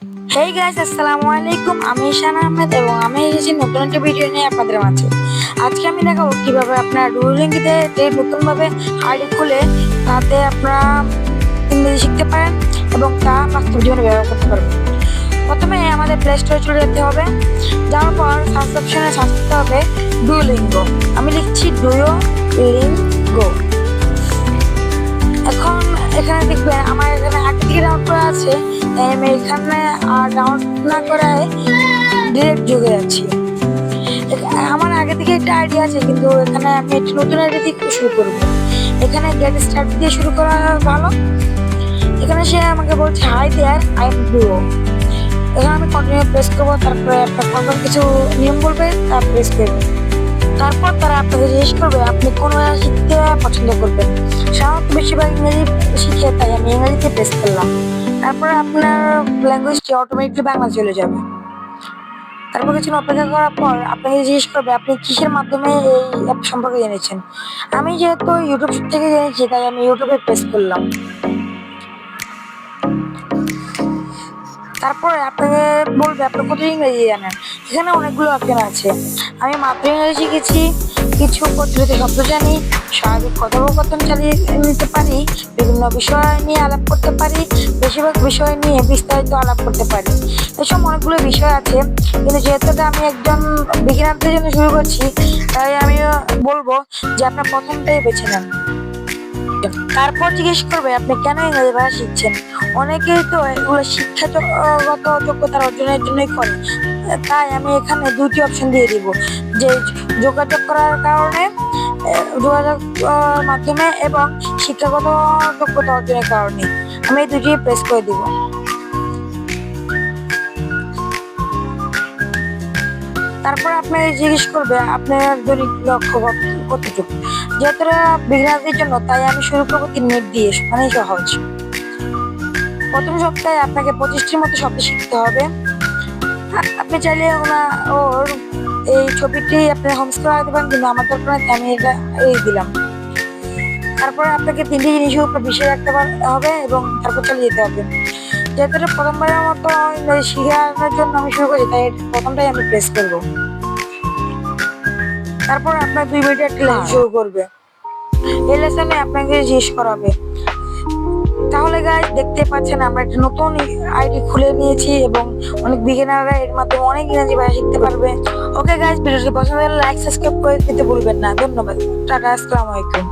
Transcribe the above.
Hey guys, আসসালামু আলাইকুম। আমি ঈশান আহমেদ এবং আমি এসেছি নতুন একটা ভিডিও নিয়ে আপনাদের মাঝে। আজকে আমি দেখাবো কিভাবে আপনারা ডুওলিঙ্গোতে যে নতুনভাবে আইডি খুলে তাতে আপনারা ইংরেজি শিখতে পারেন এবং তা বাস্তব জীবনে ব্যবহার করতে পারবেন। প্রথমে আমাদের প্লে স্টোরে চলে যেতে হবে। যাওয়ার পর সার্চ অপশনে সার্চ করতে হবে ডুওলিঙ্গো। আমি লিখছি ডুওলিঙ্গো। এখন এখানে দেখবেন আমার এখানে আগে থেকে ডাউনলোড করা আছে, তাই আমি এখানে ডাউনলোড না করায় ডিরেক্ট ঢুকে যাচ্ছি। আমার আগে থেকে একটা আইডিয়া আছে, কিন্তু এখানে আমি একটি নতুন আইডিয়া দিয়ে শুরু করব। এখানে গেট স্টার্ট দিয়ে শুরু করা ভালো। এখানে সে আমাকে বলছে hi there, I am Duo. এখানে আমি কন্টিনিউ প্রেস করবো, তারপরে আপনার কিছু নিয়ম বলবে তা প্রেস করবো। তারপর তারা আপনাকে জিজ্ঞেস করবে আপনি কোন ভাষা শিখতে পছন্দ করবেন। সাধারণত বেশিরভাগ ইংরেজি শিখে, তাই আমি ইংরেজিতে প্রেস করলাম। তারপর আপনার ল্যাঙ্গুয়েজটি অটোমেটিকলি বাংলা চলে যাবে। তারপর কিছু অপেক্ষা করার পর আপনাকে জিজ্ঞেস করবে আপনি কিসের মাধ্যমে এই অ্যাপ সম্পর্কে জেনেছেন। আমি যেহেতু ইউটিউব থেকে জেনেছি, তাই আমি ইউটিউবে প্রেস করলাম। তারপরে আপনাকে বলবে আপনি কত ইংরেজি জানেন। এখানে অনেকগুলো অপশন আছে। আমি মাত্র ইংরেজি শিখেছি, কিছু প্রচলিত শব্দ জানি, স্বাভাবিক কথোপকথন চালিয়ে নিতে পারি, বিভিন্ন বিষয় নিয়ে আলাপ করতে পারি, বেশিরভাগ বিষয় নিয়ে বিস্তারিত আলাপ করতে পারি। এসব অনেকগুলো বিষয় আছে, কিন্তু যেহেতু আমি একজন বিগিনারদের জন্য শুরু করছি, তাই আমি বলবো যে আপনার প্রথমটাই বেছে নেন। তারপর জিজ্ঞেস করবে আপনি কেন ইংরেজি ভাষা শিখছেন। অনেকেই তো এগুলো শিক্ষাগত যোগ্যতার অর্জনের জন্যই করে, তাই আমি এখানে দুটি অপশন দিয়ে দিব, যে যোগাযোগ করার কারণে, যোগাযোগ মাধ্যমে এবং শিক্ষাগত যোগ্যতা অর্জনের কারণে। আমি এই দুটি প্রেস করে দিব। তারপর আপনাকে জিজ্ঞেস করবে আপনার দৈনিক লক্ষ্য কতটুকু। যেহেতু বিগিনারদের জন্য, তাই আমি শুরু করবো 3 মিনিট দিয়ে, মানে সহজ। প্রথম সপ্তাহে আপনাকে 25টির মতো শব্দ শিখতে হবে। আপনি চাইলে ওর এই ছবিটি আপনি হোম স্ক্রিনে রাখতে পারেন, কিন্তু আমার দরকার নেই, আমি এটা দিলাম। তারপরে আপনাকে 3টি জিনিসের উপর বিষয় রাখতে হবে এবং তারপর চলে যেতে হবে। যেহেতু প্রথমবারের মতো ইংরেজি শেখানোর জন্য আমি শুরু করি, তাই প্রথমটাই আমি প্রেস করবো। তারপর আপনার 2 মিনিটের একটা লেসন শুরু করবে। এই লেসনে আপনাকে জিজ্ঞেস করাবে। তাহলে গাইস, দেখতে পাচ্ছেন আমরা একটা নতুন আইডি খুলে নিয়েছি এবং অনেক বিগিনাররা এর মাধ্যমে অনেক ইংরেজি ভাষা শিখতে পারবে। ওকে গাইস, ভিডিওটি পছন্দ হলে লাইক সাবস্ক্রাইব করে দিতে ভুলবেন না। ধন্যবাদ। টাটা, আসসালামু আলাইকুম।